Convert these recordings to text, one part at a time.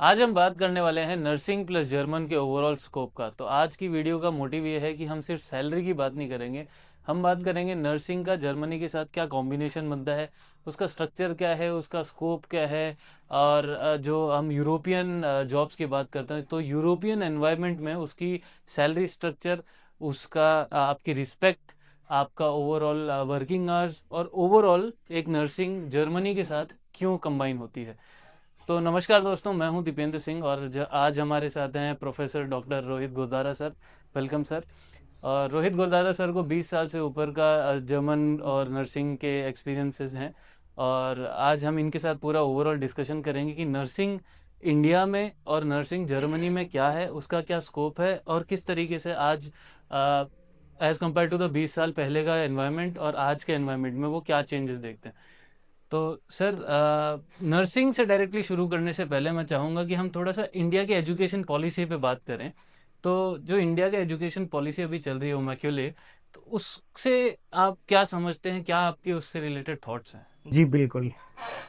आज हम बात करने वाले हैं नर्सिंग प्लस जर्मन के ओवरऑल स्कोप का। तो आज की वीडियो का मोटिव ये है कि हम सिर्फ सैलरी की बात नहीं करेंगे, हम बात करेंगे नर्सिंग का जर्मनी के साथ क्या कॉम्बिनेशन बनता है, उसका स्ट्रक्चर क्या है, उसका स्कोप क्या है। और जो हम यूरोपियन जॉब्स की बात करते हैं तो यूरोपियन एनवायरनमेंट में उसकी सैलरी स्ट्रक्चर, उसका आपकी रिस्पेक्ट, आपका ओवरऑल वर्किंग आवर्स और ओवरऑल एक नर्सिंग जर्मनी के साथ क्यों कंबाइन होती है। तो नमस्कार दोस्तों, मैं हूं दीपेंद्र सिंह और आज हमारे साथ हैं professor doctor Rohit Gurdara sir. Welcome sir. और रोहित गुरदारा सर को 20 साल से ऊपर का जर्मन और नर्सिंग के एक्सपीरियंसेस हैं। और आज हम इनके साथ पूरा ओवरऑल डिस्कशन करेंगे कि नर्सिंग इंडिया में और नर्सिंग जर्मनी में क्या है, उसका क्या स्कोप है और किस तरीके से आज एज़ कम्पेयर टू द 20 साल पहले का एनवायरनमेंट और आज के एनवायरनमेंट में वो क्या चेंजेस देखते हैं। तो सर, नर्सिंग से डायरेक्टली शुरू करने से पहले मैं चाहूँगा कि हम थोड़ा सा इंडिया की एजुकेशन पॉलिसी पे बात करें। तो जो इंडिया की एजुकेशन पॉलिसी अभी चल रही है मैक्यूले, तो उससे आप क्या समझते हैं, क्या आपके उससे रिलेटेड थॉट्स हैं। जी बिल्कुल।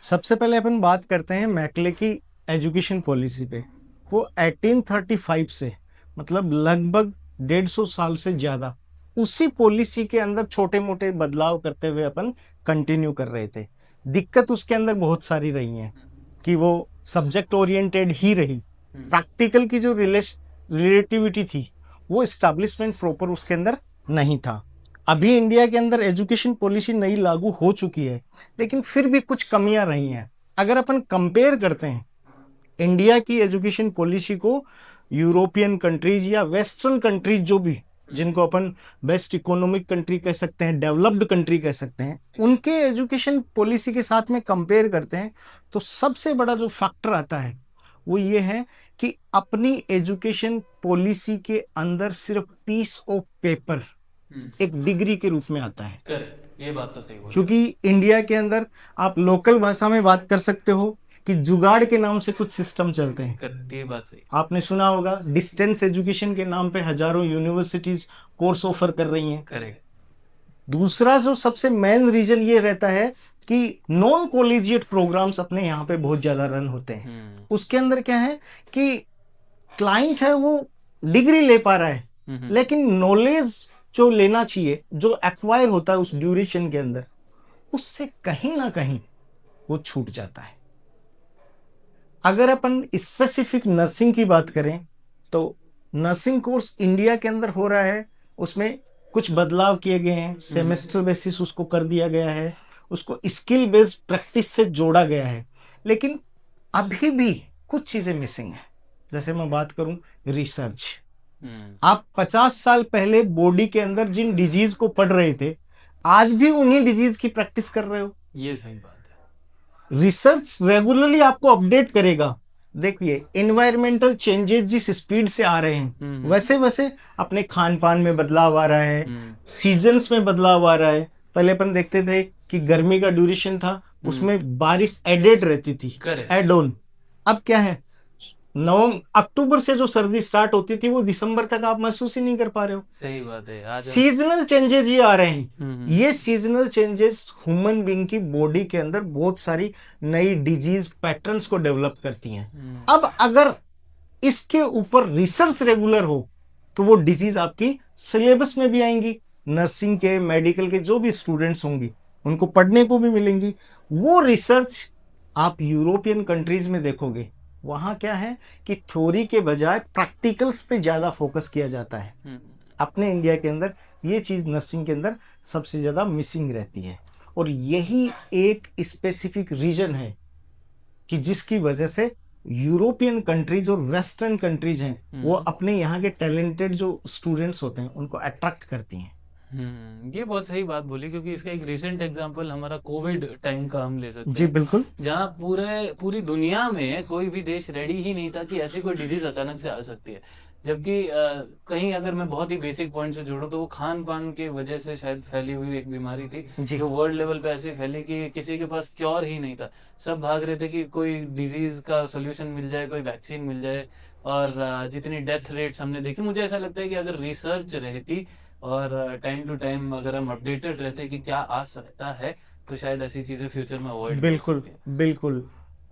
सबसे पहले अपन बात करते हैं मैकले की एजुकेशन पॉलिसी पे। वो 1835 से मतलब लगभग 150 साल से ज़्यादा उसी पॉलिसी के अंदर छोटे मोटे बदलाव करते हुए अपन कंटिन्यू कर रहे थे। दिक्कत उसके अंदर बहुत सारी रही हैं कि वो सब्जेक्ट ओरिएंटेड ही रही। प्रैक्टिकल की जो रिलेटिविटी थी वो इस्टेब्लिशमेंट प्रॉपर उसके अंदर नहीं था। अभी इंडिया के अंदर एजुकेशन पॉलिसी नई लागू हो चुकी है, लेकिन फिर भी कुछ कमियां रही हैं। अगर अपन कंपेयर करते हैं इंडिया की एजुकेशन पॉलिसी को यूरोपियन कंट्रीज या वेस्टर्न कंट्रीज, जो भी जिनको अपन बेस्ट इकोनॉमिक कंट्री कह सकते हैं, डेवलप्ड कंट्री कह सकते हैं, उनके एजुकेशन पॉलिसी के साथ में कंपेयर करते हैं, तो सबसे बड़ा जो फैक्टर आता है वो ये है कि अपनी एजुकेशन पॉलिसी के अंदर सिर्फ पीस ऑफ पेपर एक डिग्री के रूप में आता है। करेक्ट, ये बात तो सही बोली। क्योंकि इंडिया के अंदर आप लोकल भाषा में बात कर सकते हो कि जुगाड़ के नाम से कुछ सिस्टम चलते हैं। करेक्ट, ये बात सही। आपने सुना होगा डिस्टेंस एजुकेशन के नाम पे हजारों यूनिवर्सिटीज कोर्स ऑफर कर रही हैं। करेक्ट। दूसरा जो सबसे मेन रीजन ये रहता है कि नॉन कॉलेजिएट प्रोग्राम्स अपने यहाँ पे बहुत ज्यादा रन होते हैं। उसके अंदर क्या है कि क्लाइंट है वो डिग्री ले पा रहा है, लेकिन नॉलेज जो लेना चाहिए, जो एक्वायर होता है उस ड्यूरेशन के अंदर, उससे कहीं ना कहीं वो छूट जाता है। अगर अपन स्पेसिफिक नर्सिंग की बात करें तो नर्सिंग कोर्स इंडिया के अंदर हो रहा है, उसमें कुछ बदलाव किए गए हैं। सेमेस्टर बेसिस उसको कर दिया गया है, उसको स्किल बेस्ड प्रैक्टिस से जोड़ा गया है, लेकिन अभी भी कुछ चीजें मिसिंग है। जैसे मैं बात करूं रिसर्च, आप 50 साल पहले बॉडी के अंदर जिन डिजीज को पढ़ रहे थे, आज भी उन्हीं डिजीज की प्रैक्टिस कर रहे हो। ये सही बात है। रिसर्च रेगुलरली आपको अपडेट करेगा। देखिए इन्वायरमेंटल चेंजेस जिस स्पीड से आ रहे हैं, वैसे वैसे अपने खान पान में बदलाव आ रहा है, सीजन्स में बदलाव आ रहा है। पहले अपन देखते थे कि गर्मी का ड्यूरेशन था, उसमें बारिश एडेड रहती थी, एड ऑन। अब क्या है, नवंबर अक्टूबर से जो सर्दी स्टार्ट होती थी वो दिसंबर तक आप महसूस ही नहीं कर पा रहे हो। सही बात है। आज सीजनल चेंजेस ये आ रहे हैं। ये सीजनल चेंजेस ह्यूमन बीइंग की बॉडी के अंदर बहुत सारी नई डिजीज पैटर्न्स को डेवलप करती हैं। अब अगर इसके ऊपर रिसर्च रेगुलर हो तो वो डिजीज आपकी सिलेबस में भी आएंगी। नर्सिंग के, मेडिकल के जो भी स्टूडेंट्स होंगी उनको पढ़ने को भी मिलेंगी। वो रिसर्च आप यूरोपियन कंट्रीज में देखोगे, वहां क्या है कि थ्योरी के बजाय प्रैक्टिकल्स पे ज्यादा फोकस किया जाता है। अपने इंडिया के अंदर ये चीज नर्सिंग के अंदर सबसे ज्यादा मिसिंग रहती है, और यही एक स्पेसिफिक रीजन है कि जिसकी वजह से यूरोपियन कंट्रीज और वेस्टर्न कंट्रीज हैं वो अपने यहाँ के टैलेंटेड जो स्टूडेंट्स होते हैं उनको अट्रैक्ट करती हैं। ये बहुत सही बात बोली, क्योंकि इसका एक रिसेंट एग्जांपल हमारा कोविड टाइम का हम ले सकते जी हैं। बिल्कुल। जहाँ पूरी दुनिया में कोई भी देश रेडी ही नहीं था कि ऐसी कोई डिजीज अचानक से आ सकती है। जबकि कहीं अगर मैं बहुत ही बेसिक पॉइंट से जोड़ूं तो वो खान पान की वजह से शायद फैली हुई एक बीमारी थी, जी जो वर्ल्ड लेवल पे ऐसे फैली कि किसी के पास क्योर ही नहीं था। सब भाग रहे थे कि कोई डिजीज का सोल्यूशन मिल जाए, कोई वैक्सीन मिल जाए। और जितनी डेथ रेट्स हमने देखी, मुझे ऐसा लगता है कि अगर रिसर्च रहती और टाइम टू टाइम अगर हम अपडेटेड रहते कि क्या आ सकता है, तो शायद ऐसी चीजें फ्यूचर में अवॉइड हो बिल्कुल सकती है। बिल्कुल।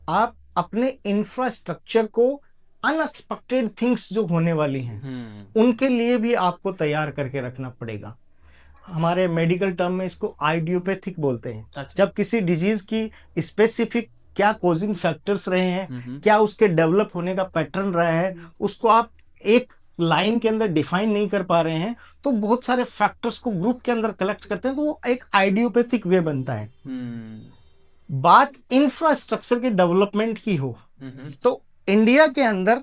आप अपने इंफ्रास्ट्रक्चर को अनएक्सपेक्टेड थिंग्स जो होने वाली हैं उनके लिए भी आपको तैयार करके रखना पड़ेगा। हमारे मेडिकल टर्म में इसको आइडियोपैथिक बोलते हैं। अच्छा। जब किसी डिजीज की स्पेसिफिक क्या कोजिंग फैक्टर्स रहे हैं, क्या उसके डेवलप होने का पैटर्न रहा है, उसको आप एक लाइन के अंदर डिफाइन नहीं कर पा रहे हैं, तो बहुत सारे फैक्टर्स को ग्रुप के अंदर कलेक्ट करते हैं, तो वो एक आइडियोपैथिक वे बनता है। बात इंफ्रास्ट्रक्चर के डेवलपमेंट की हो तो इंडिया के अंदर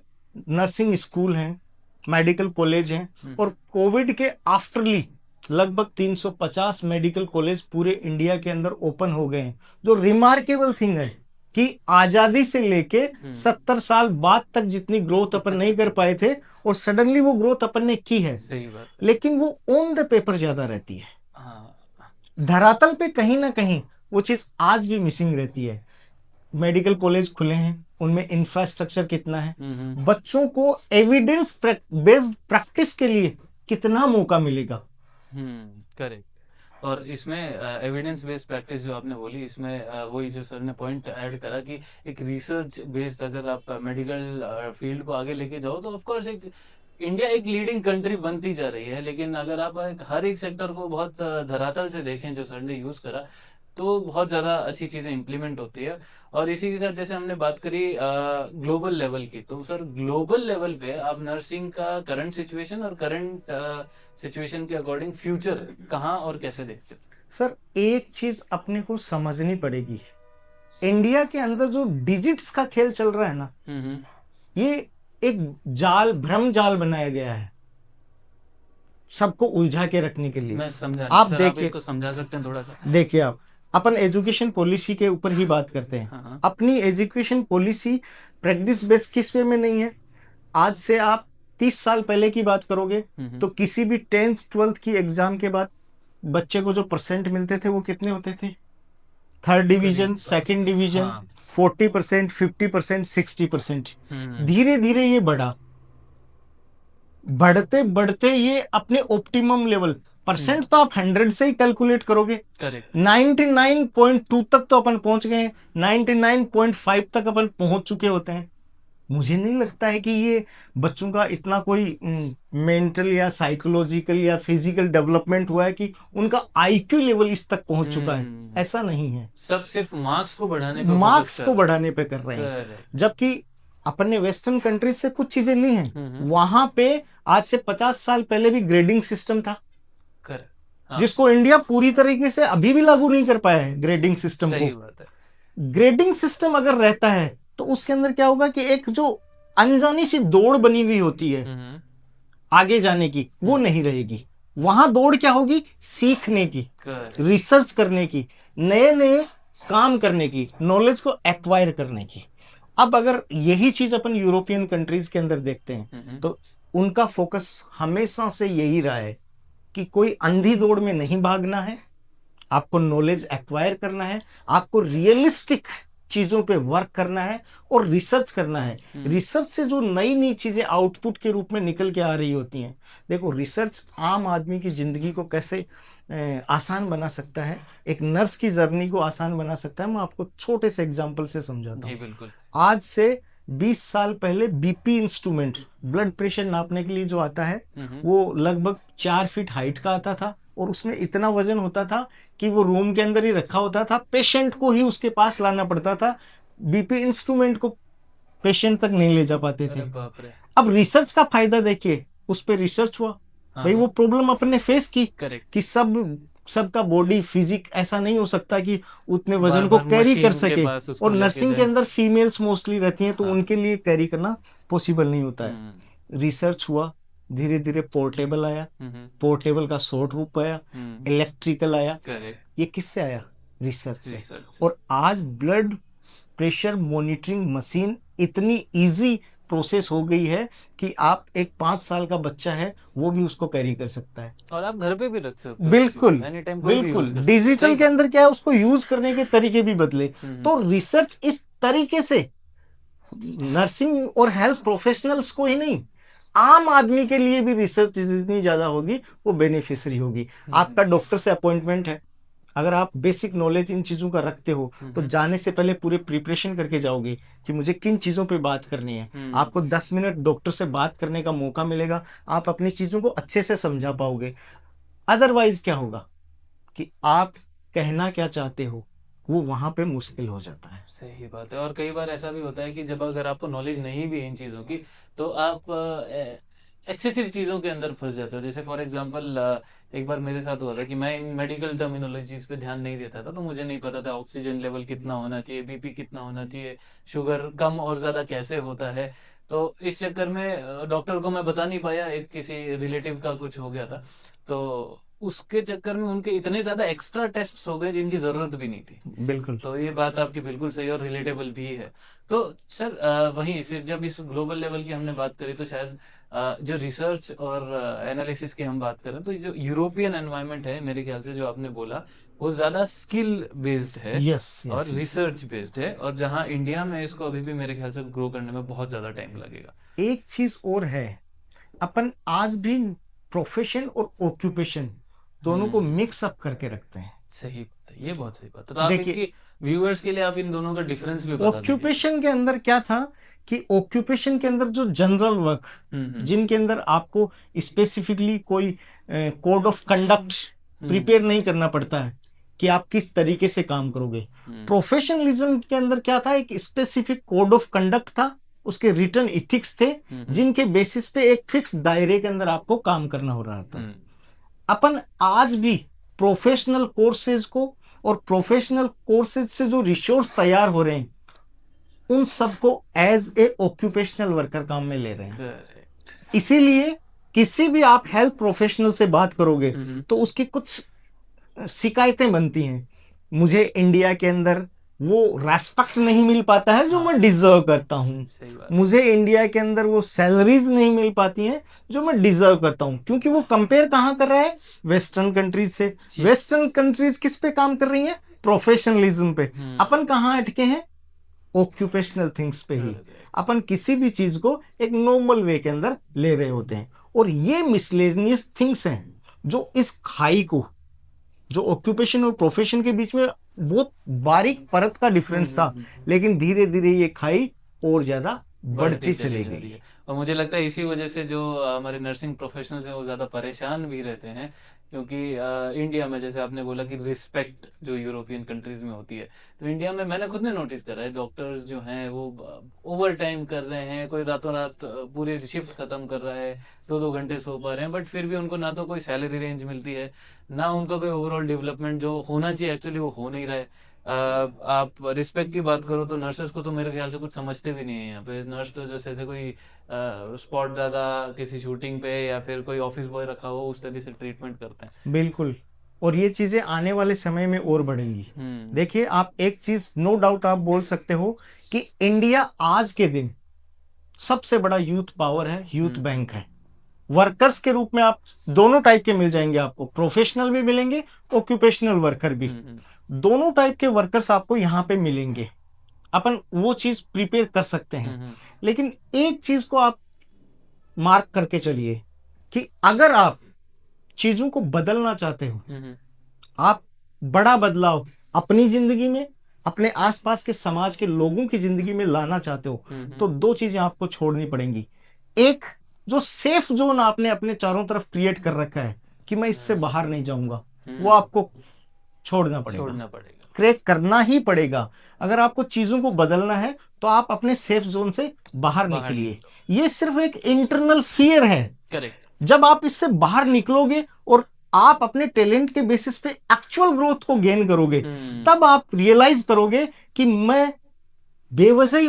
नर्सिंग स्कूल हैं, मेडिकल कॉलेज हैं, और कोविड के आफ्टरली लगभग 350 मेडिकल कॉलेज पूरे इंडिया के अंदर ओपन हो गए हैं। जो रिमार्केबल थिंग है कि आजादी से लेके 70 साल बाद तक जितनी ग्रोथ अपन नहीं कर पाए थे, और सडनली वो ग्रोथ अपन ने की है। सही बात। लेकिन वो ऑन द पेपर ज्यादा रहती है, धरातल पे कहीं ना कहीं वो चीज आज भी मिसिंग रहती है। मेडिकल कॉलेज खुले हैं, उनमें इंफ्रास्ट्रक्चर कितना है, बच्चों को एविडेंस बेस्ड प्रैक्टिस के लिए कितना मौका मिलेगा। करेक्ट। और इसमें एविडेंस बेस्ड प्रैक्टिस जो आपने बोली, इसमें वही जो सर ने पॉइंट ऐड करा कि एक रिसर्च बेस्ड अगर आप मेडिकल फील्ड को आगे लेके जाओ तो ऑफ कोर्स एक इंडिया एक लीडिंग कंट्री बनती जा रही है। लेकिन अगर आप हर एक सेक्टर को बहुत धरातल से देखें जो सर ने यूज करा, तो बहुत ज़्यादा अच्छी चीज़ें इम्प्लीमेंट होती है। और इसी के साथ जैसे हमने बात करी ग्लोबल लेवल की, तो सर ग्लोबल लेवल पे आप नर्सिंग का करंट सिचुएशन और करंट सिचुएशन के अकॉर्डिंग फ्यूचर कहाँ और कैसे देखते हो? सर एक चीज अपने को समझनी पड़ेगी, इंडिया के अंदर जो डिजिट्स का खेल चल रहा है ना, ये एक जाल, भ्रम जाल बनाया गया है सबको उलझा के रखने के लिए। मैं समझा। आप सर, देखिए, इसको समझा सकते हैं थोड़ा सा? देखिए आप, अपन एजुकेशन पॉलिसी के ऊपर ही बात करते हैं। अपनी एजुकेशन पॉलिसी प्रैक्टिस बेस्ड किस वे में नहीं है। आज से आप 30 साल पहले की बात करोगे तो किसी भी 10th 12th की एग्जाम के बाद बच्चे को जो परसेंट मिलते थे वो कितने होते थे? 3rd division, 2nd division, 40%, 50%, 60%। धीरे धीरे ये बढ़ा, बढ़ते बढ़ते ये अपने ऑप्टिमम लेवल, परसेंट तो आप 100 से ही कैलकुलेट करोगे, 99.2 तक तो अपन पहुंच गए, 99.5 तक अपन पहुंच चुके होते हैं। मुझे नहीं लगता है कि ये बच्चों का इतना कोई मेंटल या साइकोलॉजिकल या फिजिकल डेवलपमेंट हुआ है कि उनका आईक्यू लेवल इस तक पहुंच चुका है। ऐसा नहीं है। सब सिर्फ मार्क्स को बढ़ाने पे कर रहे हैं। जबकि अपन ने वेस्टर्न कंट्रीज से कुछ चीजें ली हैं, वहां पे आज से 50 साल पहले भी ग्रेडिंग सिस्टम था, जिसको इंडिया पूरी तरीके से अभी भी लागू नहीं कर पाया है ग्रेडिंग सिस्टम को। बात है। ग्रेडिंग सिस्टम अगर रहता है तो उसके अंदर क्या होगा कि एक जो अनजानी सी दौड़ बनी हुई होती है आगे जाने की, वो नहीं रहेगी। वहां दौड़ क्या होगी? सीखने की, रिसर्च करने की, नए नए काम करने की, नॉलेज को एक्वायर करने की। अब अगर यही चीज अपन यूरोपियन कंट्रीज के अंदर देखते हैं तो उनका फोकस हमेशा से यही रहा है कि कोई अंधी दौड़ में नहीं भागना है, आपको नॉलेज एक्वायर करना है, आपको रियलिस्टिक चीजों पे वर्क करना है और रिसर्च करना है। रिसर्च से जो नई नई चीजें आउटपुट के रूप में निकल के आ रही होती हैं। देखो, रिसर्च आम आदमी की जिंदगी को कैसे आसान बना सकता है, एक नर्स की जर्नी को आसान बना सकता है। मैं आपको छोटे से एग्जांपल से समझाता हूँ। बिल्कुल। आज से 20 साल पहले बीपी इंस्ट्रूमेंट, ब्लड प्रेशर नापने के लिए जो आता है, वो लगभग 4 फीट हाइट का आता था और उसमें इतना वजन होता था कि वो रूम के अंदर ही रखा होता था, पेशेंट को ही उसके पास लाना पड़ता था। बीपी इंस्ट्रूमेंट को पेशेंट तक नहीं ले जा पाते थे। अब रिसर्च का फायदा देखिए, उस पर रिसर्च हुआ, भाई वो प्रॉब्लम अपने फेस की कि सबका बॉडी फिजिक ऐसा नहीं हो सकता कि उतने वजन को कैरी कर सके, और नर्सिंग के अंदर फीमेल्स मोस्टली रहती हैं तो उनके लिए कैरी करना पॉसिबल नहीं होता है। रिसर्च हुआ, धीरे धीरे पोर्टेबल आया, पोर्टेबल का शॉर्ट रूप आया, इलेक्ट्रिकल आया। ये किससे आया? रिसर्च से। और आज ब्लड प्रेशर मॉनिटरिंग मशीन इतनी इजी प्रोसेस हो गई है कि आप एक 5 साल का बच्चा है वो भी उसको कैरी कर सकता है, और आप घर पे भी रख सकते हो। बिल्कुल बिल्कुल। डिजिटल के अंदर क्या है, उसको यूज करने के तरीके भी बदले। तो रिसर्च इस तरीके से नर्सिंग और हेल्थ प्रोफेशनल्स को ही नहीं, आम आदमी के लिए भी रिसर्च जितनी ज्यादा होगी वो बेनिफिशियरी होगी। आपका डॉक्टर से अपॉइंटमेंट है, अगर आप बेसिक नॉलेज इन चीजों का रखते हो तो जाने से पहले पूरे प्रिपरेशन करके जाओगे कि मुझे किन चीजों पे बात करनी है। आपको 10 मिनट डॉक्टर से बात करने का मौका मिलेगा, आप अपनी चीजों को अच्छे से समझा पाओगे। अदरवाइज क्या होगा कि आप कहना क्या चाहते हो वो वहां पे मुश्किल हो जाता है। सही बात है। और कई बार ऐसा भी होता है कि जब अगर आपको नॉलेज नहीं भी है इन चीज़ों की, तो आप एक्सेसिव चीज़ों के अंदर फंस जाते हो। जैसे फॉर एग्जांपल एक बार मेरे साथ हुआ था कि मैं इन मेडिकल टर्मिनोलॉजीज पे ध्यान नहीं देता था, तो मुझे नहीं पता था ऑक्सीजन लेवल कितना होना चाहिए, बीपी कितना होना चाहिए, शुगर कम और ज़्यादा कैसे होता है। तो इस चक्कर में डॉक्टर को मैं बता नहीं पाया, एक किसी रिलेटिव का कुछ हो गया था, तो उसके चक्कर में उनके इतने ज़्यादा एक्स्ट्रा टेस्ट्स हो गए जिनकी ज़रूरत भी नहीं थी। बिल्कुल। तो ये बात आपकी बिल्कुल सही और रिलेटेबल भी है। तो सर वहीं फिर जब इस ग्लोबल लेवल की हमने बात करी, तो शायद जो रिसर्च और एनालिसिस की हम बात करें, तो जो यूरोपियन एनवायरनमेंट है मेरे ख्याल से, जो आपने बोला, वो ज़्यादा स्किल बेस्ड है यस और यस यस। रिसर्च बेस्ड है, और जहाँ इंडिया में इसको अभी भी मेरे ख्याल से ग्रो करने में बहुत ज़्यादा टाइम लगेगा। एक चीज और है, अपन आज भी प्रोफेशन और ऑक्यूपेशन दोनों को हम्म। मिक्स अप करके रखते हैं। सही बात है, ये बहुत सही बात है। तो आप देखिए, इनकी व्यूअर्स के लिए आप इन दोनों का डिफरेंस भी बता दीजिए सर। ऑक्यूपेशन के अंदर क्या था कि ऑक्यूपेशन के अंदर जो जनरल वर्क, हम्म। जिनके अंदर आपको स्पेसिफिकली कोई code of conduct hmm. Prepare नहीं करना पड़ता है कि आप किस तरीके से काम करोगे। हम्म। प्रोफेशनलिज्म के अंदर क्या था, एक स्पेसिफिक कोड ऑफ कंडक्ट था, उसके रिटर्न इथिक्स थे, हम्म। जिनके बेसिस पे एक फिक्स दायरे के अंदर आपको काम करना हो रहा था। हम्म। अपन आज भी प्रोफेशनल कोर्सेज को और प्रोफेशनल कोर्सेज से जो रिसोर्स तैयार हो रहे हैं उन सबको एज ए ऑक्यूपेशनल वर्कर काम में ले रहे हैं। करेक्ट। इसीलिए किसी भी आप हेल्थ प्रोफेशनल से बात करोगे हम्म। तो उसकी कुछ शिकायतें बनती हैं। मुझे इंडिया के अंदर वो रेस्पेक्ट नहीं मिल पाता है जो हाँ, मैं डिजर्व करता हूँ। सही बात। मुझे इंडिया के अंदर वो सैलरीज नहीं मिल पाती हैं जो मैं डिजर्व करता हूँ, क्योंकि वो कंपेयर कहाँ कर रहा है, वेस्टर्न कंट्रीज से। जी। वेस्टर्न कंट्रीज किस पे काम कर रही हैं, प्रोफेशनलिज्म पे। हम्म। अपन कहाँ अटके हैं, ऑक्यूपेशनल थिंग्स पे ही। करेक्ट। अपन किसी भी चीज को एक नॉर्मल वे के अंदर ले रहे होते हैं, और ये मिसलेनियस थिंग्स हैं जो इस खाई को, जो ऑक्यूपेशन और प्रोफेशन के बीच में बहुत बारीक परत का डिफरेंस था, लेकिन धीरे धीरे ये खाई और ज्यादा बढ़ती चली जा रही गई। है। और मुझे लगता है इसी वजह से जो हमारे नर्सिंग प्रोफेशनल्स हैं वो ज़्यादा परेशान भी रहते हैं, क्योंकि इंडिया में जैसे आपने बोला कि रिस्पेक्ट जो यूरोपियन कंट्रीज में होती है, तो इंडिया में मैंने खुद ने नोटिस करा है, डॉक्टर्स जो हैं वो ओवर टाइम कर रहे हैं, कोई रातों रात पूरे शिफ्ट खत्म कर रहा है, 2-2 घंटे सो पा रहे हैं, बट फिर भी उनको ना तो कोई सैलरी रेंज मिलती है, ना उनका कोई ओवरऑल डेवलपमेंट जो होना चाहिए एक्चुअली वो हो नहीं रहा है। आप रिस्पेक्ट की बात करो तो नर्सेस को तो मेरे ख्याल से कुछ समझते भी नहीं है यहाँ पे। नर्स तो जैसे ऐसे कोई स्पॉट दादा किसी शूटिंग पे या फिर कोई ऑफिस बॉय रखा हो उस तरह से ट्रीटमेंट करते हैं। बिल्कुल, और ये चीजें आने वाले समय में और बढ़ेंगी। हम्म। देखिए, आप एक चीज नो डाउट आप बोल सकते हो कि इंडिया आज के दिन सबसे बड़ा यूथ पावर है, यूथ बैंक है। वर्कर्स के रूप में आप दोनों टाइप के मिल जाएंगे, आपको प्रोफेशनल भी मिलेंगे, ऑक्यूपेशनल वर्कर भी। दोनों टाइप के वर्कर्स आपको यहाँ पे मिलेंगे, अपन वो चीज प्रिपेयर कर सकते हैं। लेकिन एक चीज को आप मार्क करके चलिए कि अगर आप चीजों को बदलना चाहते हो, आप बड़ा बदलाव अपनी जिंदगी में, अपने आसपास के समाज के लोगों की जिंदगी में लाना चाहते हो, तो दो चीजें आपको छोड़नी पड़ेंगी। एक, जो सेफ जोन आपने अपने चारों तरफ क्रिएट कर रखा है कि मैं इससे बाहर नहीं जाऊंगा, वो आपको छोड़ना पड़ेगा, क्रैक करना ही पड़ेगा। अगर आपको चीजों को बदलना है तो आप अपने सेफ जोन से बाहर निकलिए। ये सिर्फ एक इंटरनल फियर है। करेक्ट। जब आप इससे बाहर निकलोगे और आप अपने टैलेंट के बेसिस पे एक्चुअल ग्रोथ को गेन करोगे, तब आप रियलाइज करोगे कि मैं बेवजह ही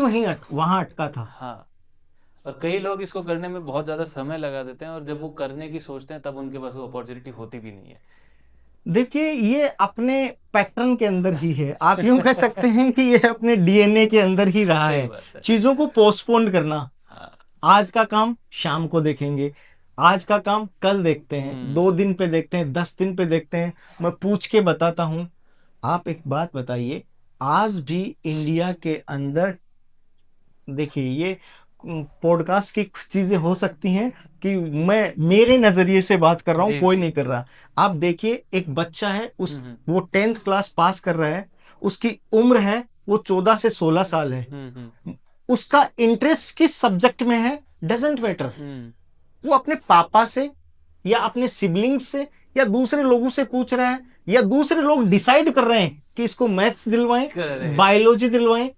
वहां अटका था। हाँ, और कई लोग इसको करने में बहुत ज़्यादा समय लगा देते हैं, और जब वो करने की सोचते हैं तब उनके पास वो अपॉर्चुनिटी होती भी नहीं है। देखिए, ये अपने पैटर्न के अंदर ही है, आप यूं कह सकते हैं कि ये अपने डीएनए के अंदर ही रहा है, चीजों को पोस्टपोन करना। आज का काम शाम को देखेंगे, आज का काम कल देखते हैं, 2 दिन पे देखते हैं, 10 दिन पे देखते हैं। मैं पूछ के बताता हूं, आप एक बात बताइए, आज भी इंडिया के अंदर देखिए, ये पॉडकास्ट की कुछ चीजें हो सकती हैं कि मैं मेरे नजरिए से बात कर रहा हूँ, जी कोई जी। नहीं कर रहा। आप देखिए, एक बच्चा है, उस हम्म वो 10th क्लास पास कर रहा है, उसकी उम्र है वो 14 से 16 साल है। हम्म। उसका इंटरेस्ट किस सब्जेक्ट में है डजेंट मैटर। हम्म। वो अपने पापा से या अपने सिबलिंग्स से या दूसरे लोगों से पूछ रहा है, या दूसरे लोग डिसाइड कर रहे हैं कि इसको मैथ्स दिलवाएं, करेक्ट। बायोलॉजी दिलवाएं।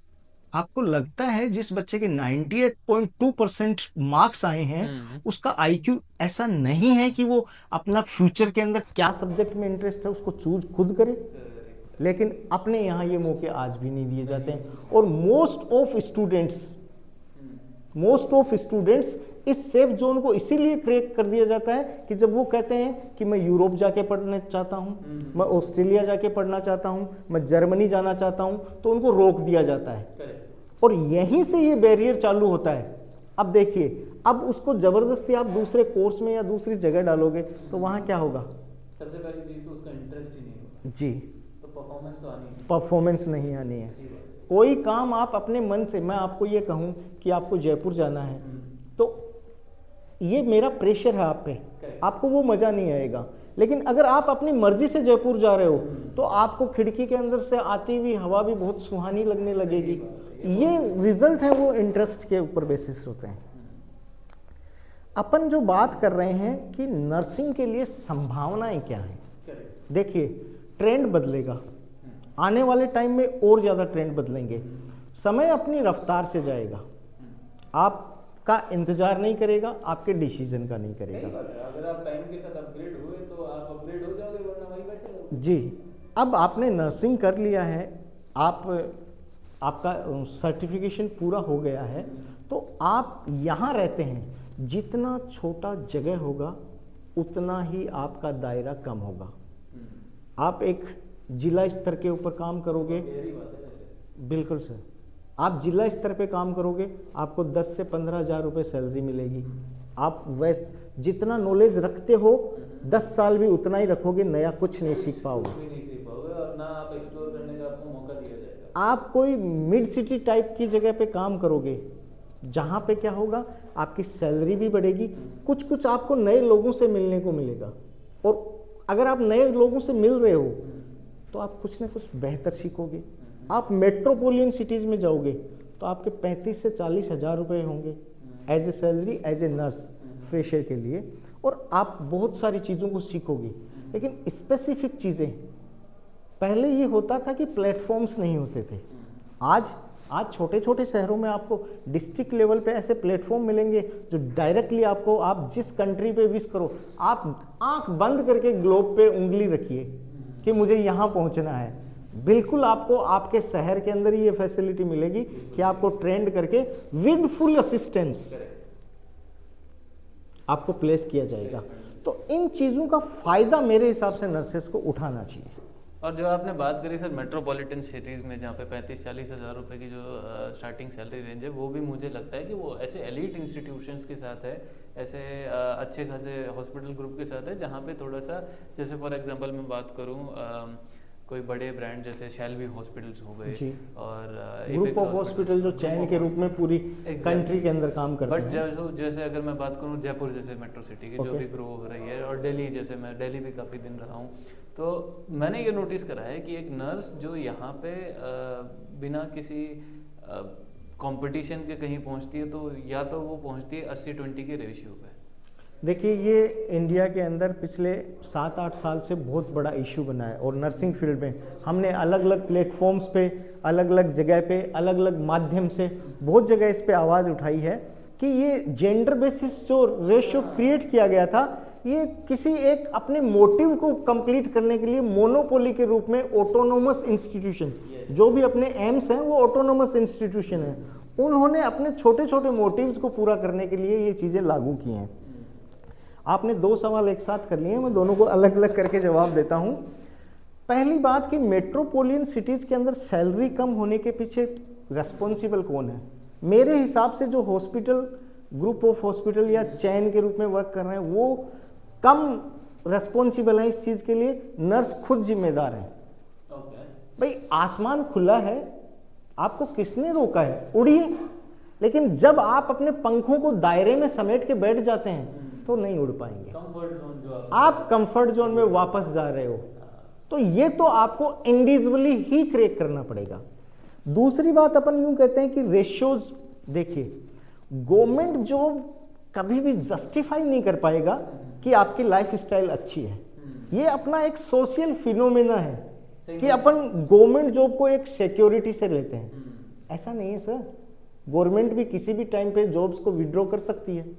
आपको लगता है जिस बच्चे के 98.2% मार्क्स आए हैं, हम्म। उसका आईक्यू ऐसा नहीं है कि वो अपना फ्यूचर के अंदर क्या सब्जेक्ट में इंटरेस्ट है उसको चूज खुद करे? लेकिन अपने यहाँ ये मौके आज भी नहीं दिए जाते हैं। और मोस्ट ऑफ स्टूडेंट्स इस सेफ जोन को इसीलिए क्रिएट कर दिया जाता है कि जब वो कहते हैं कि मैं यूरोप जाके पढ़ना चाहता हूँ, मैं ऑस्ट्रेलिया जाके पढ़ना चाहता हूँ, मैं जर्मनी जाना चाहता हूँ, तो उनको रोक दिया जाता है। और यहीं से ये बैरियर चालू होता है। अब देखिए, अब उसको जबरदस्ती आप दूसरे कोर्स में या दूसरी जगह डालोगे तो वहाँ क्या होगा? सबसे पहली चीज तो उसका इंटरेस्ट ही नहीं होगा, जी, तो परफॉर्मेंस तो आनी है। परफॉर्मेंस नहीं आनी है। कोई काम आप अपने मन से, मैं आपको ये कहूँ कि आपको जयपुर जाना है, तो ये मेरा प्रेशर है आप पे, आपको वो मजा नहीं आएगा। लेकिन अगर आप अपनी मर्जी से जयपुर जा रहे हो तो आपको खिड़की के अंदर से आती हुई हवा भी बहुत सुहानी लगने लगेगी। ये रिजल्ट है, वो इंटरेस्ट के ऊपर बेसिस होते हैं। अपन जो बात कर रहे हैं कि नर्सिंग के लिए संभावनाएं क्या हैं, देखिए ट्रेंड बदलेगा, आने वाले टाइम में और ज्यादा ट्रेंड बदलेंगे। समय अपनी रफ्तार से जाएगा, आपका इंतजार नहीं करेगा, आपके डिसीजन का नहीं करेगा। अगर आप टाइम के साथ अपग्रेड हुए तो आप अपग्रेड हो जाओगे, वरना वहीं बैठे रहोगे। जी, अब आपने नर्सिंग कर लिया है, आपका सर्टिफिकेशन पूरा हो गया है, तो आप यहाँ रहते हैं, जितना छोटा जगह होगा उतना ही आपका दायरा कम होगा। आप एक जिला स्तर के ऊपर काम करोगे, बिल्कुल सर, आप जिला स्तर पे काम करोगे, आपको 10 से 15 हज़ार रुपये सैलरी मिलेगी। आप वैसे जितना नॉलेज रखते हो 10 साल भी उतना ही रखोगे, नया कुछ नहीं सीख पाओगे। और ना आप एक्सप्लोर करने का आपको मौका दिया जाएगा। आप कोई मिड सिटी टाइप की जगह पे काम करोगे, जहाँ पे क्या होगा, आपकी सैलरी भी बढ़ेगी, कुछ कुछ आपको नए लोगों से मिलने को मिलेगा। और अगर आप नए लोगों से मिल रहे हो तो आप कुछ ना कुछ बेहतर सीखोगे। आप मेट्रोपोलियन सिटीज़ में जाओगे तो आपके 35 से 40 हज़ार रुपये होंगे as a salary, as a nurse fresher के लिए, और आप बहुत सारी चीज़ों को सीखोगे। लेकिन स्पेसिफिक चीज़ें, पहले ये होता था कि प्लेटफॉर्म्स नहीं होते थे। आज छोटे छोटे शहरों में आपको डिस्ट्रिक्ट लेवल पे ऐसे प्लेटफॉर्म मिलेंगे जो डायरेक्टली आपको, आप जिस कंट्री पे विश करो, आप आंख बंद करके ग्लोब पे उंगली रखिए कि मुझे यहाँ पहुँचना है, बिल्कुल आपको आपके शहर के अंदर ही ये फैसिलिटी मिलेगी कि आपको ट्रेंड करके विद फुल असिस्टेंस आपको प्लेस किया जाएगा। तो इन चीज़ों का फायदा मेरे हिसाब से नर्सेस को उठाना चाहिए। और जो आपने बात करी सर मेट्रोपॉलिटन सिटीज़ में, जहाँ पे 35-40 हज़ार रुपये की जो स्टार्टिंग सैलरी रेंज है, वो भी मुझे लगता है कि वो ऐसे एलीट इंस्टीट्यूशंस के साथ है, ऐसे अच्छे खासे हॉस्पिटल ग्रुप के साथ है, जहाँ पे थोड़ा सा, जैसे फॉर एग्जांपल मैं बात करूँ, कोई बड़े ब्रांड जैसे शैल्बी हॉस्पिटल्स हो गए और ग्रुप ऑफ हॉस्पिटल जो चैन के रूप में पूरी कंट्री के अंदर काम करते हैं। बट जैसे अगर मैं बात करूँ जयपुर जैसे मेट्रो सिटी की, जो भी ग्रो हो रही है, और दिल्ली, जैसे मैं दिल्ली भी काफ़ी दिन रहा हूँ, तो मैंने ये नोटिस करा है कि एक नर्स जो यहाँ पे बिना किसी कंपटीशन के कहीं पहुँचती है, तो या तो वो पहुँचती है 80-20 के रेशियो पे। देखिए, ये इंडिया के अंदर पिछले 7-8 साल से बहुत बड़ा इशू बना है, और नर्सिंग फील्ड में हमने अलग अलग प्लेटफॉर्म्स पे, अलग अलग जगह पे, अलग अलग माध्यम से बहुत जगह इस पे आवाज़ उठाई है कि ये जेंडर बेसिस जो रेशियो क्रिएट किया गया था, ये किसी एक अपने मोटिव को कंप्लीट करने के लिए मोनोपोली के रूप में ऑटोनोमस इंस्टीट्यूशन, जो भी अपने एम्स हैं वो ऑटोनोमस इंस्टीट्यूशन है, उन्होंने अपने छोटे छोटे मोटिव्स को पूरा करने के लिए ये चीज़ें लागू की हैं। आपने 2 सवाल एक साथ कर लिए, मैं दोनों को अलग अलग करके जवाब देता हूं। पहली बात कि मेट्रोपोलियन सिटीज़ के अंदर सैलरी कम होने के पीछे रेस्पॉन्सिबल कौन है? मेरे हिसाब से जो हॉस्पिटल, ग्रुप ऑफ हॉस्पिटल या चैन के रूप में वर्क कर रहे हैं, वो कम रेस्पॉन्सिबल है इस चीज़ के लिए, नर्स खुद जिम्मेदार है। भाई आसमान खुला है, आपको किसने रोका है? उड़िए। लेकिन जब आप अपने पंखों को दायरे में समेट के बैठ जाते हैं तो नहीं उड़ पाएंगे। कंफर्ट जोन जो आप कंफर्ट जोन में वापस जा रहे हो, तो ये तो आपको इंडिविजुअली ही क्रिएट करना पड़ेगा। दूसरी बात अपन यूं कहते हैं कि रेशियोज, देखिए गवर्नमेंट जॉब कभी भी जस्टिफाई नहीं कर पाएगा कि आपकी लाइफ स्टाइल अच्छी है। ये अपना एक सोशल फिनोमेना है कि अपन गवर्नमेंट जॉब को एक सिक्योरिटी से लेते हैं। ऐसा नहीं है सर, गवर्नमेंट भी किसी भी टाइम पे जॉब्स को विड्रॉ कर सकती है। ये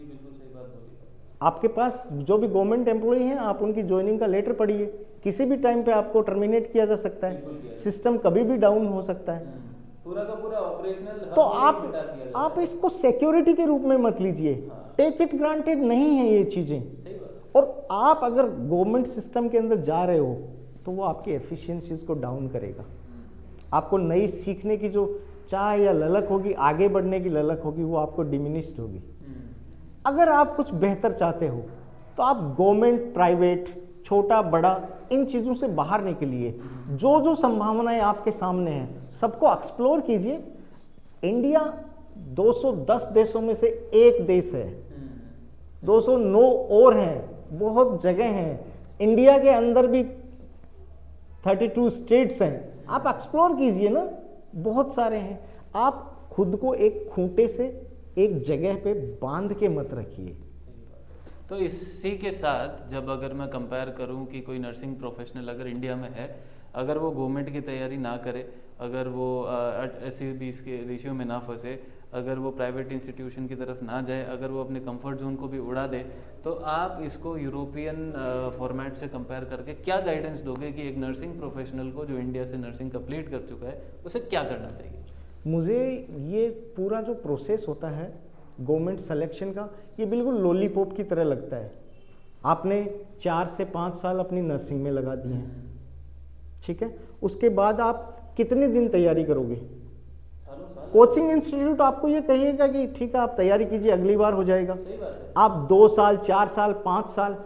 बिल्कुल सही बात बोली। आपके पास जो भी गवर्नमेंट एम्प्लॉय हैं, आप उनकी ज्वाइनिंग का लेटर पढ़िए, किसी भी टाइम पे आपको टर्मिनेट किया जा सकता है, सिस्टम कभी भी डाउन हो सकता है। पूरा का पूरा ऑपरेशनल तो आप इसको सिक्योरिटी के रूप में मत लीजिए, टेक इट ग्रांटेड नहीं है ये चीजें। और आप अगर गवर्नमेंट सिस्टम के अंदर जा रहे हो तो वो आपकी एफिशिएंसीज को डाउन करेगा। आपको नई सीखने की जो चाह या ललक होगी, आगे बढ़ने की ललक होगी, वो आपको डिमिनिश्ड होगी। अगर आप कुछ बेहतर चाहते हो तो आप गवर्नमेंट, प्राइवेट, छोटा बड़ा इन चीजों से बाहर निकलिए। जो जो संभावनाएं आपके सामने हैं सबको एक्सप्लोर कीजिए। इंडिया 210 देशों में से एक देश है, 209 और हैं, बहुत जगह हैं। इंडिया के अंदर भी 32 स्टेट्स हैं, आप एक्सप्लोर कीजिए ना, बहुत सारे हैं। आप खुद को एक खूंटे से एक जगह पे बांध के मत रखिए। तो इसी के साथ जब अगर मैं कंपेयर करूं कि कोई नर्सिंग प्रोफेशनल अगर इंडिया में है, अगर वो गवर्नमेंट की तैयारी ना करे, अगर वो 80-20 के रेशियो में ना फंसे, अगर वो प्राइवेट इंस्टीट्यूशन की तरफ ना जाए, अगर वो अपने कंफर्ट जोन को भी उड़ा दे, तो आप इसको यूरोपियन फॉर्मेट से कंपेयर करके क्या गाइडेंस दोगे कि एक नर्सिंग प्रोफेशनल को जो इंडिया से नर्सिंग कंप्लीट कर चुका है उसे क्या करना चाहिए? मुझे ये पूरा जो प्रोसेस होता है गवर्नमेंट सिलेक्शन का, ये बिल्कुल लॉलीपॉप की तरह लगता है। आपने 4 से 5 साल अपनी नर्सिंग में लगा दिए हैं, ठीक है, उसके बाद आप कितने दिन तैयारी करोगे? कोचिंग इंस्टीट्यूट आपको ये कहिएगा कि ठीक है आप तैयारी कीजिए, अगली बार हो जाएगा। आप 2 साल, 4 साल, 5 साल,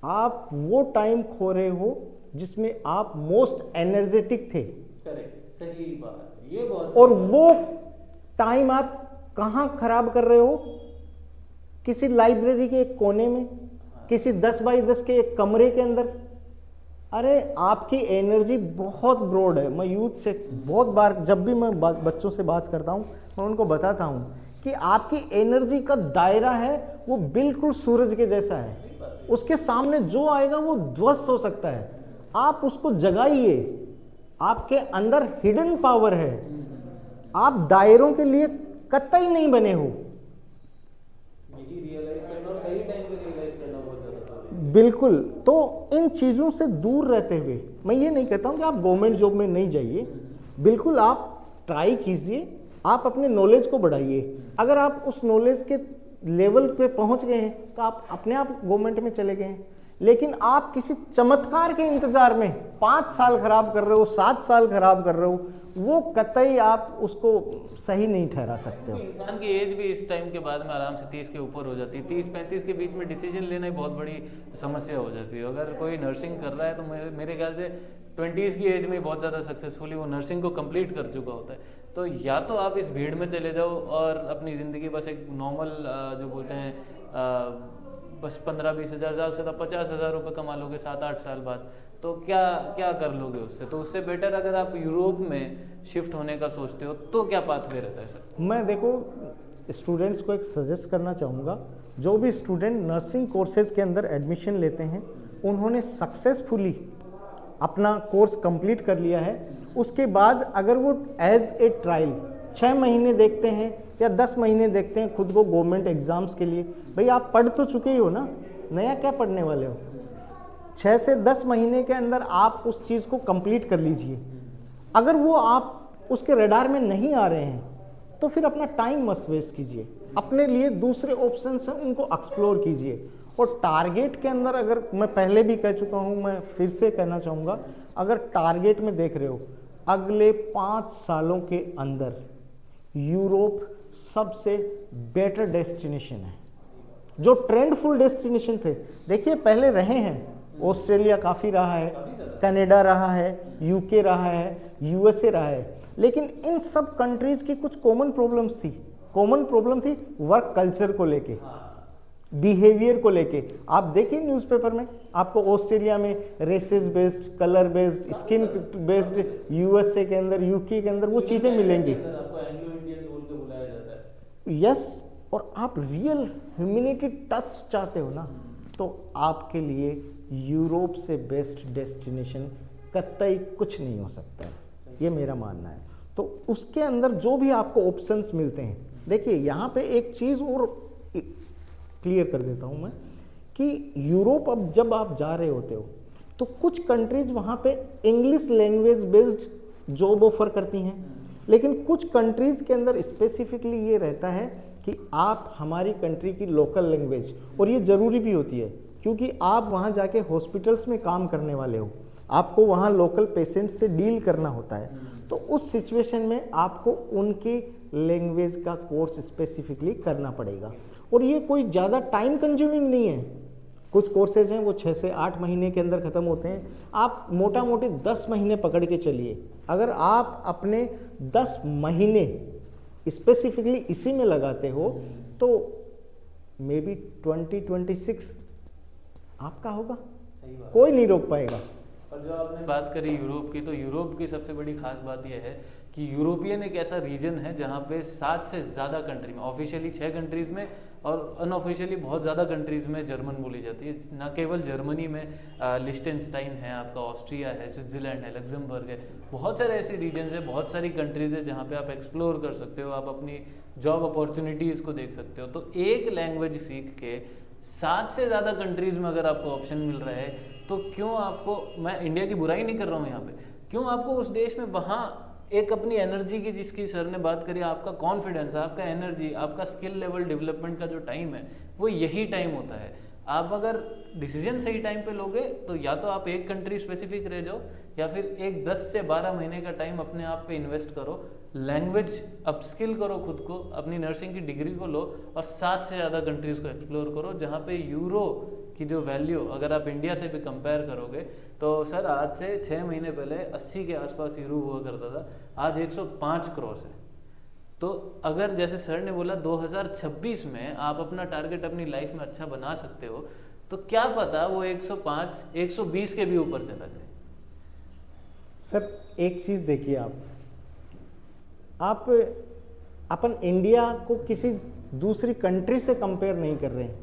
आप वो टाइम खो रहे हो जिसमें आप मोस्ट एनर्जेटिक थे। सही बात, ये बहुत। और वो टाइम आप कहां खराब कर रहे हो? किसी लाइब्रेरी के एक कोने में, किसी 10 बाई 10 के एक कमरे के अंदर। अरे आपकी एनर्जी बहुत ब्रॉड है। मैं यूथ से बहुत बार जब भी मैं बच्चों से बात करता हूं, मैं उनको बताता हूं कि आपकी एनर्जी का दायरा है वो बिल्कुल सूरज के जैसा है। उसके सामने जो आएगा वो ध्वस्त हो सकता है। आप उसको जगाइए, आपके अंदर हिडन पावर है। आप दायरों के लिए कतई नहीं बने हो। यही रियलाइज करना और सही टाइम पे रियलाइज करना बहुत ज़्यादा। बिल्कुल। तो इन चीज़ों से दूर रहते हुए मैं ये नहीं कहता हूं कि आप गवर्नमेंट जॉब में नहीं जाइए, बिल्कुल आप ट्राई कीजिए, आप अपने नॉलेज को बढ़ाइए। अगर आप उस नॉलेज के लेवल पे पहुंच गए हैं तो आप अपने आप गवर्नमेंट में चले गए हैं। लेकिन आप किसी चमत्कार के इंतजार में 5 साल खराब कर रहे हो, 7 साल खराब कर रहे हो, वो कतई आप उसको सही नहीं ठहरा सकते हो। इंसान की एज भी इस टाइम के बाद में आराम से 30 के ऊपर हो जाती है। 30-35 के बीच में डिसीजन लेना ही बहुत बड़ी समस्या हो जाती है। अगर कोई नर्सिंग कर रहा है तो मेरे ख्याल से 20s की एज में बहुत ज़्यादा सक्सेसफुली वो नर्सिंग को कंप्लीट कर चुका होता है। तो या तो आप इस भीड़ में चले जाओ और अपनी ज़िंदगी बस एक नॉर्मल जो बोलते हैं बस 15-20 हज़ार, ज़्यादा से ज़्यादा 50,000 रुपये कमा लोगे 7-8 साल बाद, तो क्या क्या कर लोगे उससे? तो उससे बेटर अगर आप यूरोप में शिफ्ट होने का सोचते हो तो क्या पाथवे रहता है सर? मैं देखो स्टूडेंट्स को एक सजेस्ट करना चाहूँगा, जो भी स्टूडेंट नर्सिंग कोर्सेज के अंदर एडमिशन लेते हैं, उन्होंने सक्सेसफुली अपना कोर्स कंप्लीट कर लिया है, उसके बाद अगर वो एज ए ट्रायल 6 महीने देखते हैं या 10 महीने देखते हैं खुद को गवर्नमेंट एग्जाम्स के लिए, भाई आप पढ़ तो चुके ही हो ना, नया क्या पढ़ने वाले हो? 6 से 10 महीने के अंदर आप उस चीज़ को कंप्लीट कर लीजिए। अगर वो आप उसके रडार में नहीं आ रहे हैं तो फिर अपना टाइम मत वेस्ट कीजिए, अपने लिए दूसरे ऑप्शन हैं उनको एक्सप्लोर कीजिए। और टारगेट के अंदर, अगर मैं पहले भी कह चुका हूँ, मैं फिर से कहना चाहूँगा, अगर टारगेट में देख रहे हो अगले 5 सालों के अंदर यूरोप सबसे बेटर डेस्टिनेशन है। जो ट्रेंडफुल डेस्टिनेशन थे, देखिए पहले रहे हैं, ऑस्ट्रेलिया काफ़ी रहा है, कनाडा रहा है, यूके रहा है, यूएसए रहा है, लेकिन इन सब कंट्रीज की कुछ कॉमन प्रॉब्लम्स थी। कॉमन प्रॉब्लम थी वर्क कल्चर को लेके, बिहेवियर को लेके। आप देखिए न्यूज़पेपर में आपको ऑस्ट्रेलिया में races based, colour based, skin based, USA के अंदर, यूके के अंदर वो चीज़ें मिलेंगी। यस, और आप रियल ह्यूमैनिटी टच चाहते हो ना, तो आपके लिए यूरोप से बेस्ट डेस्टिनेशन कतई कुछ नहीं हो सकता है, ये मेरा मानना है। तो उसके अंदर जो भी आपको ऑप्शंस मिलते हैं, देखिए यहाँ पे एक चीज़ और क्लियर कर देता हूँ मैं कि यूरोप अब जब आप जा रहे होते हो तो कुछ कंट्रीज वहाँ पे English language based job offer करती हैं, लेकिन कुछ कंट्रीज के अंदर स्पेसिफिकली ये रहता है कि आप हमारी कंट्री की लोकल लैंग्वेज, और ये ज़रूरी भी होती है क्योंकि आप वहाँ जाके हॉस्पिटल्स में काम करने वाले हो, आपको वहाँ लोकल पेशेंट से डील करना होता है, तो उस सिचुएशन में आपको उनके लैंग्वेज का कोर्स स्पेसिफिकली करना पड़ेगा। और ये कोई ज़्यादा टाइम कंज्यूमिंग नहीं है, कुछ कोर्सेज हैं वो 6 से 8 महीने के अंदर ख़त्म होते हैं। आप मोटा मोटी 10 महीने पकड़ के चलिए, अगर आप अपने 10 महीने स्पेसिफिकली इसी में लगाते हो तो मे बी 2026 आपका होगा, कोई नहीं रोक पाएगा। और जो आपने बात करी यूरोप की, तो यूरोप की सबसे बड़ी खास बात यह है कि यूरोपियन एक ऐसा रीजन है जहाँ पे 7 से ज़्यादा कंट्री में, ऑफिशियली 6 कंट्रीज़ में और अनऑफिशियली बहुत ज़्यादा कंट्रीज़ में जर्मन बोली जाती है। ना केवल जर्मनी में लिस्टेनस्टाइन है, आपका ऑस्ट्रिया है, स्विट्ज़रलैंड है, लग्जमबर्ग है, बहुत सारे ऐसे रीजन्स है, बहुत सारी कंट्रीज़ है जहाँ पे आप एक्सप्लोर कर सकते हो, आप अपनी जॉब अपॉर्चुनिटीज़ को देख सकते हो। तो एक लैंग्वेज सीख के 7 से ज़्यादा कंट्रीज़ में अगर आपको ऑप्शन मिल रहा है, तो क्यों आपको, मैं इंडिया की बुराई नहीं कर रहा हूँ यहाँ पे, क्यों आपको उस देश में वहाँ एक अपनी एनर्जी की, जिसकी सर ने बात करी, आपका कॉन्फिडेंस, आपका एनर्जी, आपका स्किल लेवल डेवलपमेंट का जो टाइम है वो यही टाइम होता है। आप अगर डिसीजन सही टाइम पे लोगे तो या तो आप एक कंट्री स्पेसिफिक रह जाओ, या फिर एक 10 से 12 महीने का टाइम अपने आप पे इन्वेस्ट करो, लैंग्वेज अपस्किल करो खुद को, अपनी नर्सिंग की डिग्री को लो और 7 से ज़्यादा कंट्रीज़ को एक्सप्लोर करो, जहाँ पे यूरो की जो वैल्यू अगर आप इंडिया से भी कंपेयर करोगे तो सर आज से 6 महीने पहले 80 के आसपास यूरो हुआ करता था, आज 105 क्रॉस है। तो अगर जैसे सर ने बोला 2026 में आप अपना टारगेट अपनी लाइफ में अच्छा बना सकते हो, तो क्या पता वो 105 120 के भी ऊपर चला जाए। सर एक चीज़ देखिए, आप अपन इंडिया को किसी दूसरी कंट्री से कंपेयर नहीं कर रहे हैं,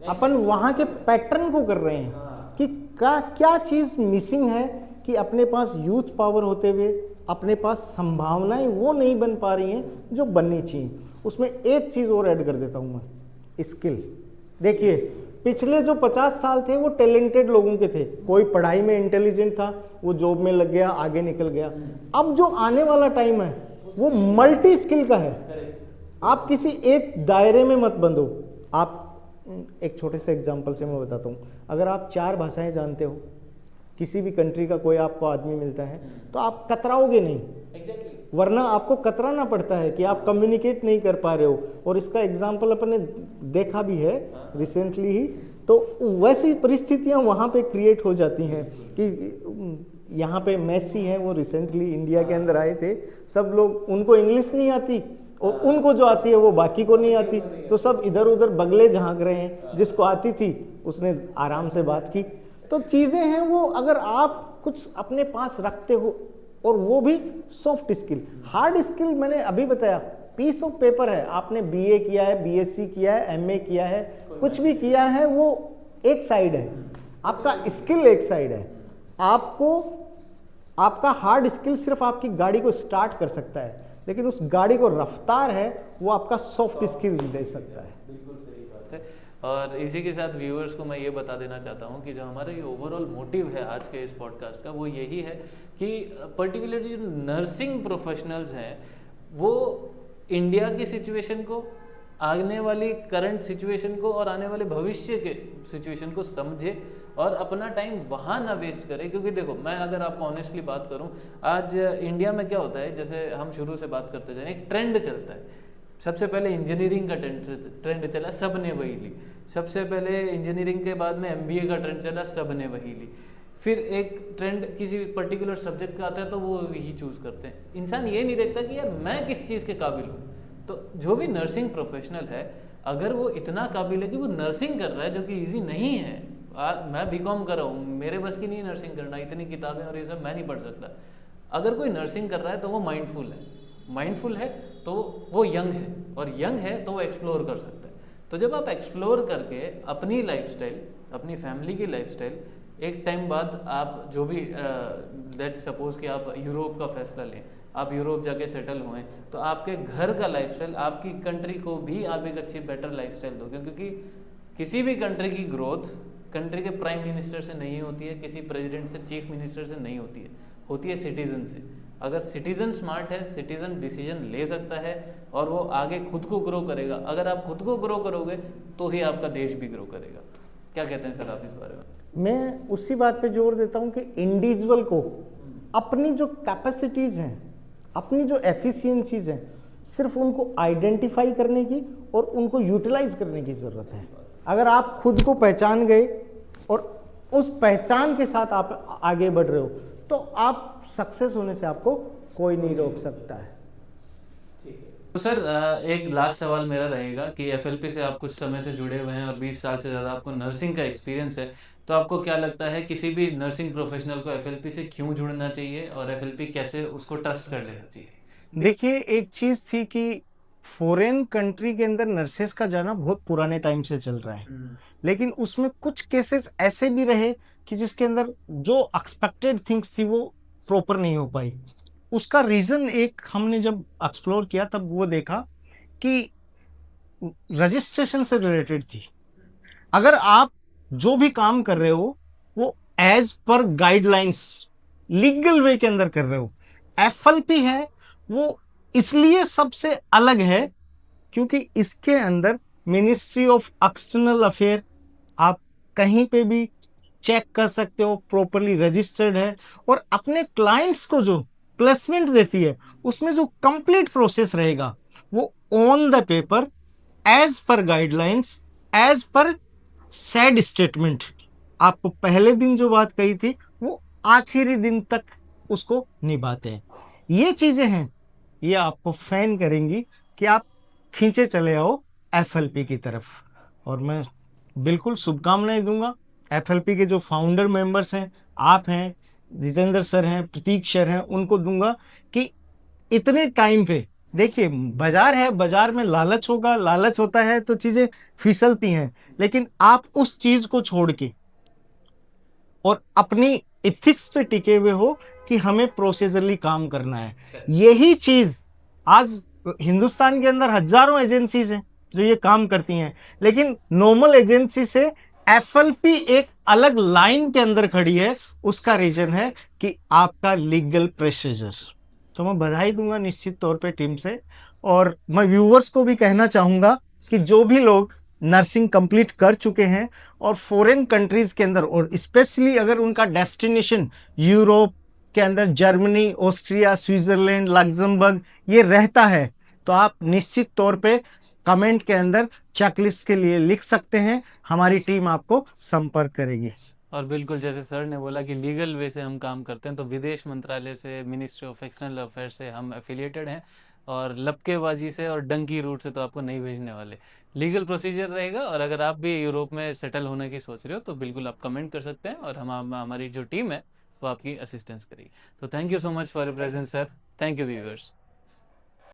अपन वहाँ के पैटर्न को कर रहे हैं कि क्या चीज़ मिसिंग है कि अपने पास यूथ पावर होते हुए अपने पास संभावनाएं वो नहीं बन पा रही हैं जो बननी चाहिए। उसमें एक चीज़ और ऐड कर देता हूँ मैं, स्किल। देखिए पिछले जो 50 साल थे वो टैलेंटेड लोगों के थे, कोई पढ़ाई में इंटेलिजेंट था, वो जॉब में लग गया, आगे निकल गया। अब जो आने वाला टाइम है वो मल्टी स्किल का है। आप किसी एक दायरे में मत बंधो। आप एक छोटे से एग्जांपल से मैं बताता हूँ, अगर आप 4 भाषाएं जानते हो, किसी भी कंट्री का कोई आपको आदमी मिलता है तो आप कतराओगे नहीं। वरना आपको कतराना पड़ता है कि आप कम्युनिकेट नहीं कर पा रहे हो। और इसका एग्जाम्पल अपन ने देखा भी है रिसेंटली ही। तो वैसी परिस्थितियां वहाँ पे क्रिएट हो जाती हैं कि यहाँ पे मेसी है, वो रिसेंटली इंडिया के अंदर आए थे, सब लोग, उनको इंग्लिश नहीं आती और उनको जो आती है वो बाकी को नहीं आती, तो सब इधर उधर बगले झांक रहे हैं। जिसको आती थी उसने आराम से बात की। तो चीज़ें हैं वो, अगर आप कुछ अपने पास रखते हो, और वो भी सॉफ्ट स्किल। हार्ड स्किल मैंने अभी बताया, पीस ऑफ पेपर है, आपने बीए किया है, बीएससी किया है, एमए किया है, कुछ भी किया है, वो एक साइड है, आपका स्किल एक साइड है। आपको आपका हार्ड स्किल सिर्फ आपकी गाड़ी को स्टार्ट कर सकता है, लेकिन उस गाड़ी को रफ्तार है वो आपका सॉफ्ट स्किल दे सकता है। बिल्कुल सही बात है। और इसी के साथ व्यूअर्स को मैं ये बता देना चाहता हूँ कि जो हमारा ये ओवरऑल मोटिव है आज के इस पॉडकास्ट का, वो यही है कि पर्टिकुलरली जो नर्सिंग प्रोफेशनल्स हैं वो इंडिया की सिचुएशन को, आने वाली करंट सिचुएशन को और आने वाले भविष्य के सिचुएशन को समझे और अपना टाइम वहाँ ना वेस्ट करें। क्योंकि देखो, मैं अगर आपको ऑनेस्टली बात करूँ, आज इंडिया में क्या होता है, जैसे हम शुरू से बात करते जाए, एक ट्रेंड चलता है। सबसे पहले इंजीनियरिंग का ट्रेंड चला, सब ने वही ली। सबसे पहले इंजीनियरिंग के बाद में एमबीए का ट्रेंड चला, सब ने वही ली। फिर एक ट्रेंड किसी पर्टिकुलर सब्जेक्ट का आता है तो वो ही चूज़ करते हैं। इंसान ये नहीं देखता कि यार मैं किस चीज़ के काबिल हूँ। तो जो भी नर्सिंग प्रोफेशनल है, अगर वो इतना काबिल है कि वो नर्सिंग कर रहा है, जो कि ईजी नहीं है, मैं बीकॉम कर रहा हूँ, मेरे बस की नहीं नर्सिंग करना, इतनी किताबें और ये सब मैं नहीं पढ़ सकता। अगर कोई नर्सिंग कर रहा है तो वो माइंडफुल है तो वो यंग है, और यंग है तो वो एक्सप्लोर कर सकता है। तो जब आप एक्सप्लोर करके अपनी लाइफस्टाइल, अपनी फैमिली की लाइफस्टाइल, एक टाइम बाद आप जो भी लेट सपोज कि आप यूरोप का फैसला लें, आप यूरोप जाके सेटल हुए, तो आपके घर का लाइफस्टाइल आपकी कंट्री को भी आप एक अच्छी बेटर लाइफस्टाइल दोगे, क्योंकि किसी भी कंट्री की ग्रोथ कंट्री के प्राइम मिनिस्टर से नहीं होती है, किसी प्रेसिडेंट से, चीफ मिनिस्टर से नहीं होती है सिटीजन से। अगर सिटीजन स्मार्ट है, सिटीजन डिसीजन ले सकता है और वो आगे खुद को ग्रो करेगा। अगर आप खुद को ग्रो करोगे तो ही आपका देश भी ग्रो करेगा। क्या कहते हैं सर आप इस बारे में? मैं उसी बात पे जोर देता हूँ कि इंडिविजुअल को अपनी जो कैपेसिटीज हैं, अपनी जो एफिशिएंसीज हैं, सिर्फ उनको आइडेंटिफाई करने की और उनको यूटिलाइज करने की ज़रूरत है। अगर आप खुद को पहचान गए और उस पहचान के साथ आप आगे बढ़ रहे हो तो आप सक्सेस होने से आपको कोई नहीं रोक सकता है। तो सर एक लास्ट सवाल मेरा रहेगा कि एफएलपी से आप कुछ समय से जुड़े हुए हैं और 20 साल से ज़्यादा आपको नर्सिंग का एक्सपीरियंस है, तो आपको क्या लगता है किसी भी नर्सिंग प्रोफेशनल को एफएलपी से क्यों जुड़ना चाहिए और एफएलपी कैसे उसको ट्रस्ट कर लेना चाहिए? देखिए, एक चीज थी कि फॉरेन कंट्री के अंदर नर्सेस का जाना बहुत पुराने टाइम से चल रहा है, लेकिन उसमें कुछ केसेस ऐसे भी रहे कि जिसके अंदर जो एक्सपेक्टेड थिंग्स थी वो प्रॉपर नहीं हो पाई। उसका रीजन एक हमने जब एक्सप्लोर किया तब वो देखा कि रजिस्ट्रेशन से रिलेटेड थी। अगर आप जो भी काम कर रहे हो वो as per guidelines legal way के अंदर कर रहे हो। एफएलपी है वो इसलिए सबसे अलग है क्योंकि इसके अंदर मिनिस्ट्री ऑफ एक्सटर्नल अफेयर आप कहीं पे भी चेक कर सकते हो, प्रॉपरली रजिस्टर्ड है, और अपने क्लाइंट्स को जो प्लेसमेंट देती है उसमें जो कंप्लीट प्रोसेस रहेगा वो on the paper, as per guidelines, as per said statement. आपको पहले दिन जो बात कही थी वो आखिरी दिन तक उसको निभाते हैं। ये चीजें हैं, ये आपको फैन करेंगी कि आप खींचे चले आओ एफएलपी की तरफ। और मैं बिल्कुल शुभकामनाएं दूंगा एफएलपी के जो फाउंडर मेंबर्स हैं, आप हैं, जितेंद्र सर हैं, प्रतीक सर हैं, उनको दूंगा कि इतने टाइम पे देखिए बाजार है, बाजार में लालच होगा, लालच होता है तो चीजें फिसलती हैं, लेकिन आप उस चीज को छोड़ के और अपनी इथिक्स पे टिके हुए हो कि हमें प्रोसीजरली काम करना है। यही चीज आज हिंदुस्तान के अंदर हजारों एजेंसीज हैं जो ये काम करती हैं, लेकिन नॉर्मल एजेंसी से एफएलपी एक अलग लाइन के अंदर खड़ी है। उसका रीजन है कि आपका लीगल प्रोसीजर। तो मैं बधाई दूंगा निश्चित तौर पे टीम से, और मैं व्यूअर्स को भी कहना चाहूंगा कि जो भी लोग नर्सिंग कंप्लीट कर चुके हैं और फॉरेन कंट्रीज के अंदर, और स्पेशली अगर उनका डेस्टिनेशन यूरोप के अंदर जर्मनी, ऑस्ट्रिया, स्विट्जरलैंड, लग्जमबर्ग ये रहता है, तो आप निश्चित तौर पे कमेंट के अंदर चेकलिस्ट के लिए लिख सकते हैं। हमारी टीम आपको संपर्क करेगी। और बिल्कुल जैसे सर ने बोला कि लीगल वे से हम काम करते हैं, तो विदेश मंत्रालय से, मिनिस्ट्री ऑफ एक्सटर्नल अफेयर से हम एफिलिएटेड हैं, और लपकेबाजी से और डंकी रूट से तो आपको नहीं भेजने वाले। लीगल प्रोसीजर रहेगा, और अगर आप भी यूरोप में सेटल होने की सोच रहे हो तो बिल्कुल आप कमेंट कर सकते हैं, और हमारी जो टीम है वो आपकी असिस्टेंस करेगी। तो thank you so much for your presence sir. Thank you viewers.